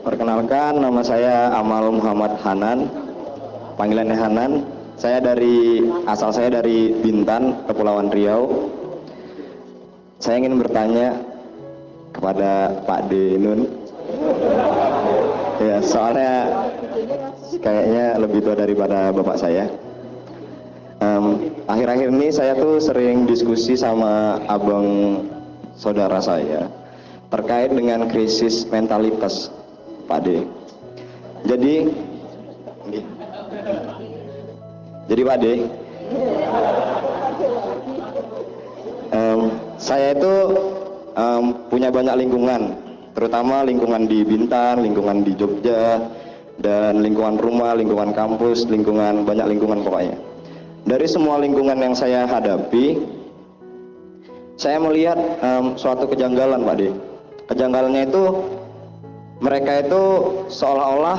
Perkenalkan, nama saya Amal Muhammad Hanan, panggilannya Hanan. Asal saya dari Bintan, Kepulauan Riau. Saya ingin bertanya kepada Pak Denun. Ya, soalnya kayaknya lebih tua daripada bapak saya. Akhir-akhir ini saya tuh sering diskusi sama abang saudara saya terkait dengan krisis mentalitas, Pak D. Jadi Pak D, saya itu punya banyak lingkungan, terutama lingkungan di Bintan, lingkungan di Jogja, dan lingkungan rumah, lingkungan kampus, banyak lingkungan pokoknya. Dari semua lingkungan yang saya hadapi, saya melihat suatu kejanggalan, Pak D. Kejanggalannya itu, mereka itu seolah-olah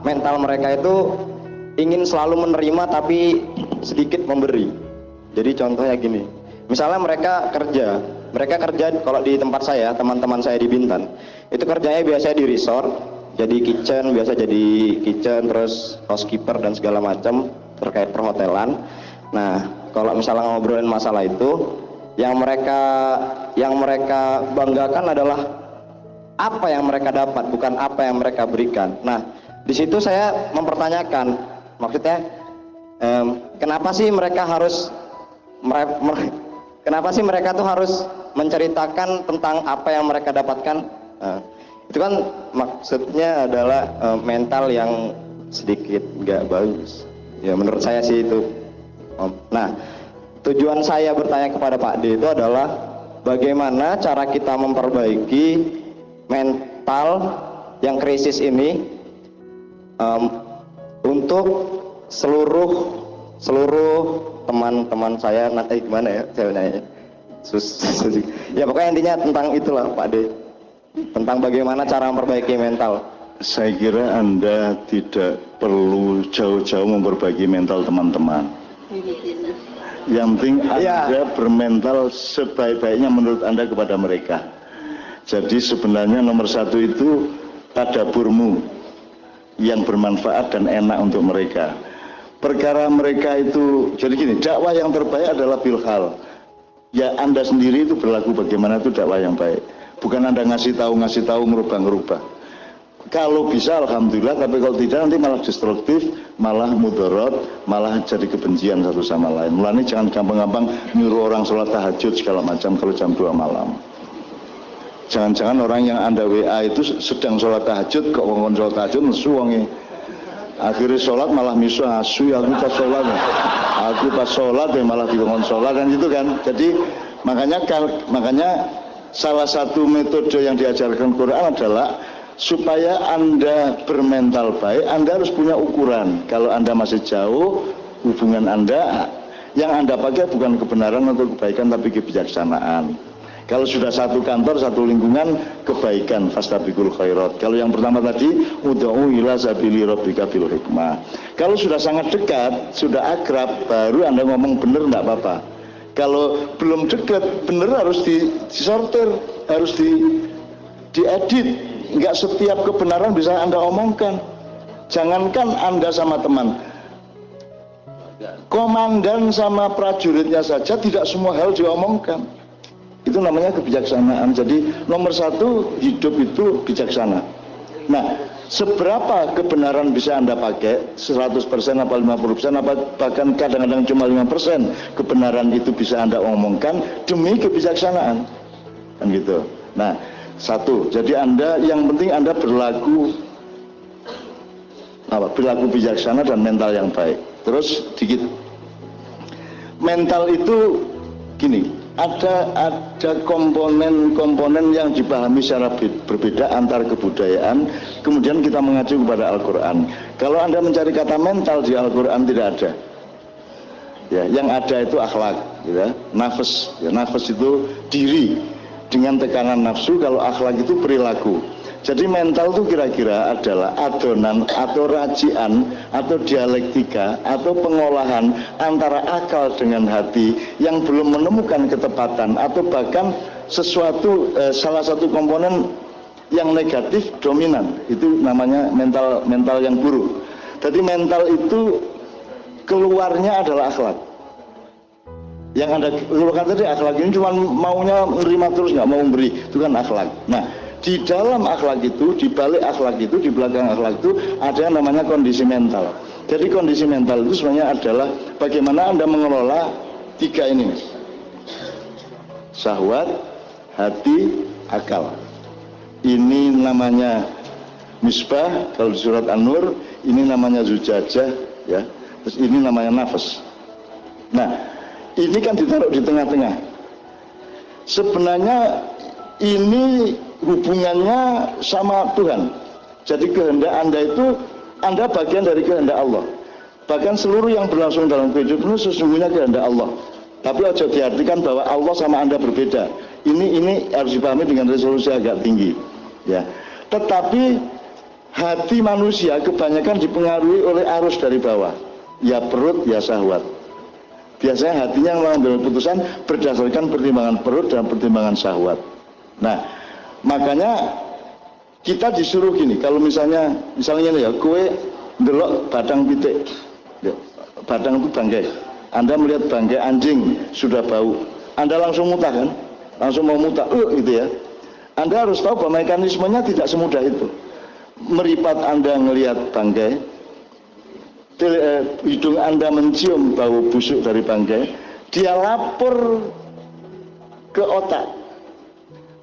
mental mereka itu ingin selalu menerima tapi sedikit memberi. Jadi contohnya gini, misalnya mereka kerja kalau di tempat saya, teman-teman saya di Bintan, itu kerjanya biasanya di resort, jadi kitchen, terus housekeeper dan segala macam terkait perhotelan. Nah, kalau misalnya ngobrolin masalah itu, yang mereka banggakan adalah apa yang mereka dapat, bukan apa yang mereka berikan. Nah, di situ saya mempertanyakan, maksudnya kenapa sih mereka tuh harus menceritakan tentang apa yang mereka dapatkan? Nah, itu kan maksudnya adalah mental yang sedikit nggak bagus. Ya, menurut saya sih itu. Nah, tujuan saya bertanya kepada Pak D itu adalah bagaimana cara kita memperbaiki mental yang krisis ini untuk seluruh teman-teman saya. Nanti gimana ya saya nanya? Ya pokoknya intinya tentang itulah Pak D, tentang bagaimana cara memperbaiki mental. Saya kira Anda tidak perlu jauh-jauh memperbaiki mental teman-teman. Yang penting Anda bermental sebaik-baiknya menurut Anda kepada mereka. Jadi sebenarnya nomor satu itu tadaburmu yang bermanfaat dan enak untuk mereka. Perkara mereka itu, jadi gini, dakwah yang terbaik adalah bilhal. Ya Anda sendiri itu berlaku bagaimana itu dakwah yang baik. Bukan Anda ngasih tahu ngerubah. Kalau bisa alhamdulillah, tapi kalau tidak nanti malah destruktif, malah mudorot, malah jadi kebencian satu sama lain. Mulanya jangan gampang-gampang nyuruh orang sholat tahajud segala macam kalau jam 2 malam. Jangan-jangan orang yang Anda WA itu sedang sholat tahajud, kok ngomong sholat tahajud nesu wonge. Akhirnya sholat malah misu asu, aku pas sholat ya malah dikongkon sholat dan itu kan. Jadi makanya salah satu metode yang diajarkan Quran adalah supaya Anda bermental baik, Anda harus punya ukuran. Kalau Anda masih jauh, hubungan Anda, yang Anda pakai bukan kebenaran atau kebaikan, tapi kebijaksanaan. Kalau sudah satu kantor, satu lingkungan, kebaikan, fastabiqul khairat. Kalau yang pertama tadi, ud'u ila sabili rabbika bil hikmah. Kalau sudah sangat dekat, sudah akrab, baru Anda ngomong benar enggak apa-apa. Kalau belum dekat, benar harus disortir, harus diedit. Enggak setiap kebenaran bisa Anda omongkan. Jangankan Anda sama teman, komandan sama prajuritnya saja tidak semua hal diomongkan. Itu namanya kebijaksanaan. Jadi nomor satu, hidup itu bijaksana. Nah, seberapa kebenaran bisa Anda pakai, 100% apa 50% apa bahkan kadang-kadang cuma 5% kebenaran itu bisa Anda omongkan demi kebijaksanaan, kan gitu. Nah, satu, jadi Anda yang penting Anda berlaku bijaksana dan mental yang baik. Terus dikit, mental itu gini, ada komponen-komponen yang dipahami secara berbeda antar kebudayaan. Kemudian kita mengacu kepada Al-Quran. Kalau Anda mencari kata mental di Al-Quran tidak ada. Ya, yang ada itu akhlak, ya, nafas. Ya, nafas itu diri dengan tekanan nafsu. Kalau akhlak itu perilaku. Jadi mental itu kira-kira adalah adonan atau racian atau dialektika atau pengolahan antara akal dengan hati yang belum menemukan ketepatan atau bahkan sesuatu salah satu komponen yang negatif dominan, itu namanya mental yang buruk. Jadi mental itu keluarnya adalah akhlak. Yang Anda keluarkan tadi akhlak ini cuma maunya menerima terus, nggak mau memberi, itu kan akhlak. Nah, di dalam akhlak itu, di balik akhlak itu, di belakang akhlak itu ada yang namanya kondisi mental. Jadi kondisi mental itu sebenarnya adalah bagaimana Anda mengelola tiga ini, syahwat, hati, akal. Ini namanya misbah kalau di surat An-Nur, ini namanya zujajah, ya. Terus ini namanya nafas. Nah, ini kan ditaruh di tengah-tengah. Sebenarnya ini hubungannya sama Tuhan. Jadi kehendak Anda itu, Anda bagian dari kehendak Allah. Bahkan seluruh yang berlangsung dalam kehidupan itu sesungguhnya kehendak Allah. Tapi aja diartikan bahwa Allah sama Anda berbeda. Ini harus dipahami dengan resolusi agak tinggi, ya. Tetapi hati manusia kebanyakan dipengaruhi oleh arus dari bawah, ya perut, ya syahwat. Biasanya hatinya mengambil keputusan berdasarkan pertimbangan perut dan pertimbangan syahwat. Nah, makanya kita disuruh gini, kalau misalnya ya, kue ndelok badang pitik, ya, badang itu bangkai. Anda melihat bangkai anjing sudah bau, Anda langsung muntah kan? Langsung mau muntah, gitu ya. Anda harus tahu bahwa mekanismenya tidak semudah itu. Meripat Anda melihat bangkai, hidung Anda mencium bau busuk dari bangkai, dia lapor ke otak.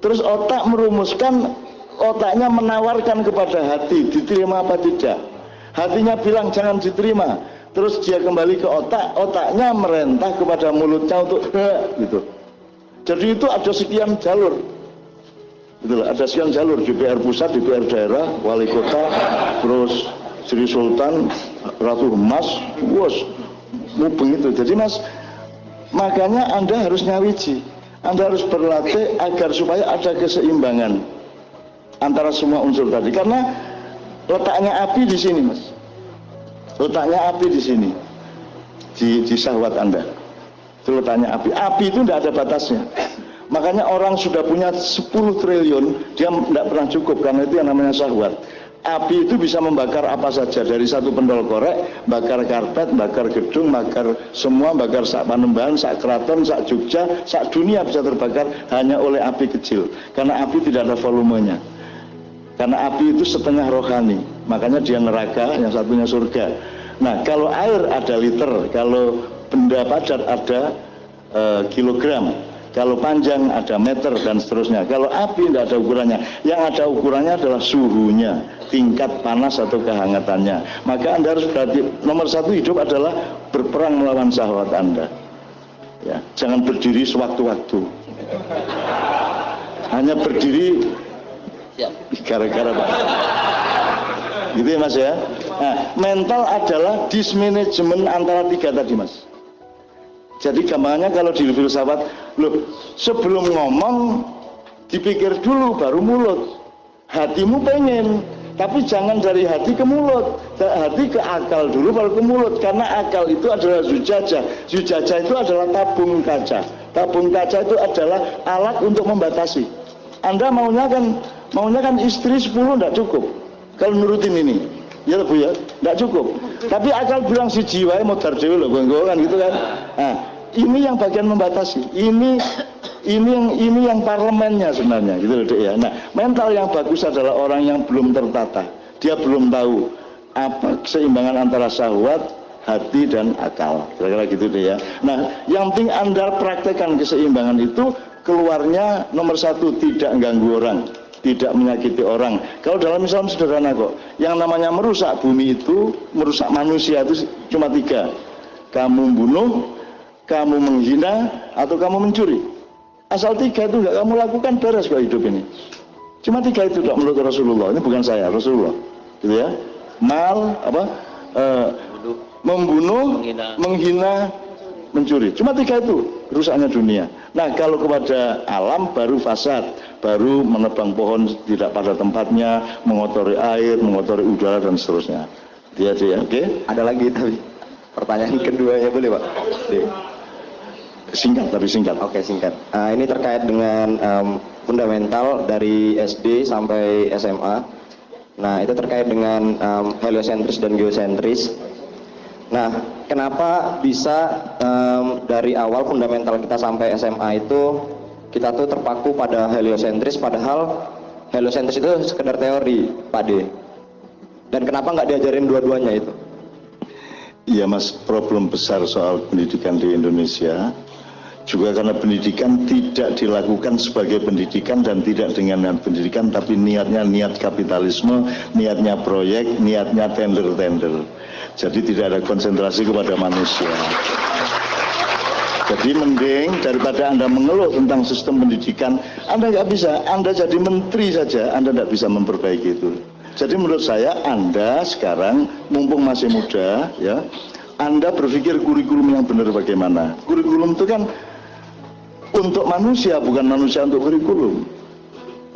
Terus otak merumuskan, otaknya menawarkan kepada hati, diterima apa tidak. Hatinya bilang jangan diterima. Terus dia kembali ke otak, otaknya merentah kepada mulutnya untuk gitu. Jadi itu ada sekian jalur. Gitu, ada sekian jalur, DPR pusat, DPR daerah, wali kota, terus Sri Sultan, Ratu Emas, mubeng itu. Jadi Mas, makanya Anda harus nyawiji, Anda harus berlatih agar supaya ada keseimbangan antara semua unsur tadi. Karena letaknya api di sini, Mas. Letaknya api di sini, di syahwat Anda. Itu letaknya api. Api itu tidak ada batasnya. Makanya orang sudah punya 10 triliun, dia tidak pernah cukup, karena itu yang namanya syahwat. Api itu bisa membakar apa saja, dari satu pendol korek, bakar karpet, bakar gedung, bakar semua, bakar sak Panembahan, sak Keraton, sak Jogja, sak dunia bisa terbakar hanya oleh api kecil. Karena api tidak ada volumenya. Karena api itu setengah rohani, makanya dia neraka, yang satunya surga. Nah, kalau air ada liter, kalau benda padat ada kilogram, kalau panjang ada meter dan seterusnya. Kalau api tidak ada ukurannya, yang ada ukurannya adalah suhunya, tingkat panas atau kehangatannya. Maka Anda harus berarti nomor satu hidup adalah berperang melawan syahwat Anda. Ya, jangan berdiri sewaktu-waktu. Hanya berdiri gara-gara Pak. Gitu ya Mas ya. Nah, mental adalah dismanajemen antara tiga tadi Mas. Jadi gampangnya kalau di filsafat, loh, sebelum ngomong dipikir dulu baru mulut. Hatimu pengen, tapi jangan dari hati ke mulut, hati ke akal dulu baru ke mulut. Karena akal itu adalah zujajah. Zujajah itu adalah tabung kaca. Tabung kaca itu adalah alat untuk membatasi. Anda maunya kan istri 10 tidak cukup kalau nurutin ini, ya Bu ya, tidak cukup. Tapi akal bilang si jiwa mau terdewi loh, kan gitu kan. Nah, ini yang bagian membatasi. Ini yang parlemennya sebenarnya, gitu loh Dek ya. Nah, mental yang bagus adalah orang yang belum tertata. Dia belum tahu apa keseimbangan antara syahwat, hati dan akal. Kira-kira gitu Dek ya. Nah, yang penting Anda praktekkan keseimbangan itu. Keluarnya nomor satu, tidak mengganggu orang, tidak menyakiti orang. Kalau dalam Islam sederhana kok. Yang namanya merusak bumi itu, merusak manusia itu cuma 3. Kamu bunuh, kamu menghina, atau kamu mencuri. Asal 3 itu nggak kamu lakukan, beres kok hidup ini. Cuma 3 itu dok, menurut Rasulullah. Ini bukan saya, Rasulullah. Gitu ya. Membunuh, menghina, mencuri. Cuma 3 itu rusaknya dunia. Nah, kalau kepada alam baru fasad, baru menebang pohon tidak pada tempatnya, mengotori air, mengotori udara dan seterusnya. Dia ya, oke? Ada lagi tapi pertanyaan kedua ya boleh Pak? Singkat tapi singkat. Oke, singkat. Ini terkait dengan fundamental dari SD sampai SMA. Nah, itu terkait dengan heliosentris dan geosentris. Nah, kenapa bisa dari awal fundamental kita sampai SMA itu kita tuh terpaku pada heliosentris, padahal heliosentris itu sekedar teori, Pak D. Dan kenapa nggak diajarin dua-duanya itu? Iya Mas, problem besar soal pendidikan di Indonesia juga karena pendidikan tidak dilakukan sebagai pendidikan dan tidak dengan niat pendidikan, tapi niatnya niat kapitalisme, niatnya proyek, niatnya tender-tender. Jadi tidak ada konsentrasi kepada manusia. Jadi mending daripada Anda mengeluh tentang sistem pendidikan, Anda nggak bisa, Anda jadi menteri saja, Anda nggak bisa memperbaiki itu. Jadi menurut saya Anda sekarang mumpung masih muda, ya, Anda berpikir kurikulum yang benar bagaimana. Kurikulum itu kan untuk manusia, bukan manusia untuk kurikulum.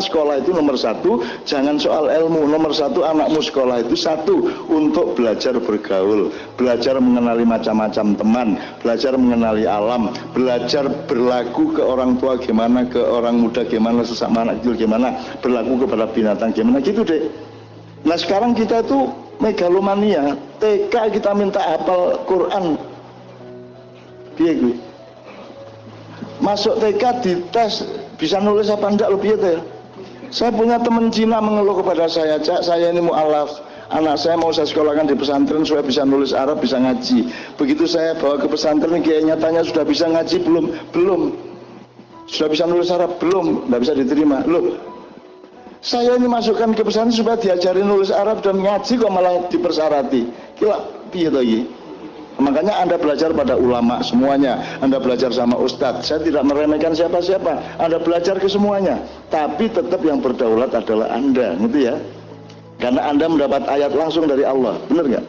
Sekolah itu nomor satu, jangan soal ilmu. Nomor satu, anakmu sekolah itu satu, untuk belajar bergaul, belajar mengenali macam-macam teman, belajar mengenali alam, belajar berlaku ke orang tua gimana, ke orang muda gimana, sesama anak kecil gimana, berlaku kepada binatang gimana, gitu deh. Nah sekarang kita itu megalomania, TK kita minta hafal Quran. Piye gue? Masuk TK dites bisa nulis apa enggak lo piye teh? Saya punya teman Cina mengeluh kepada saya, Cak, saya ini mu'alaf, anak saya mau saya sekolahkan di pesantren supaya bisa nulis Arab, bisa ngaji. Begitu saya bawa ke pesantren, kayaknya tanya sudah bisa ngaji belum? Belum. Sudah bisa nulis Arab? Belum. Nggak bisa diterima. Loh, saya ini masukkan ke pesantren supaya diajari nulis Arab dan ngaji kok malah dipersyarati. Kira piye to iki? Makanya Anda belajar pada ulama semuanya, Anda belajar sama ustadz. Saya tidak meremehkan siapa-siapa, Anda belajar ke semuanya. Tapi tetap yang berdaulat adalah Anda, gitu ya. Karena Anda mendapat ayat langsung dari Allah, benar nggak?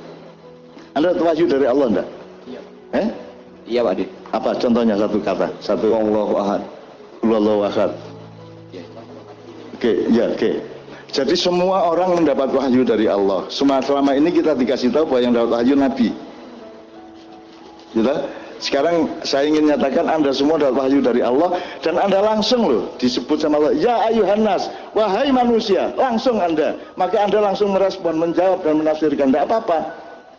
Anda dapat wahyu dari Allah enggak? Iya. Iya Pak D. Apa contohnya satu kata? Satu. Allahu ahad. Allahu ahad. Oke, ya oke. Jadi semua orang mendapat wahyu dari Allah. Selama ini kita dikasih tahu bahwa yang dapat wahyu Nabi. Gitu? Sekarang saya ingin nyatakan Anda semua dapat wahyu dari Allah dan Anda langsung loh disebut sama Allah, ya ayuhannas, wahai manusia, langsung Anda. Maka Anda langsung merespon, menjawab dan menafsirkan, tidak apa-apa.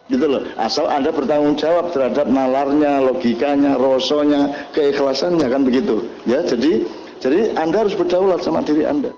Gitu loh. Asal Anda bertanggung jawab terhadap nalarnya, logikanya, rosonya, keikhlasannya, kan begitu. Ya, jadi Anda harus berdaulat sama diri Anda.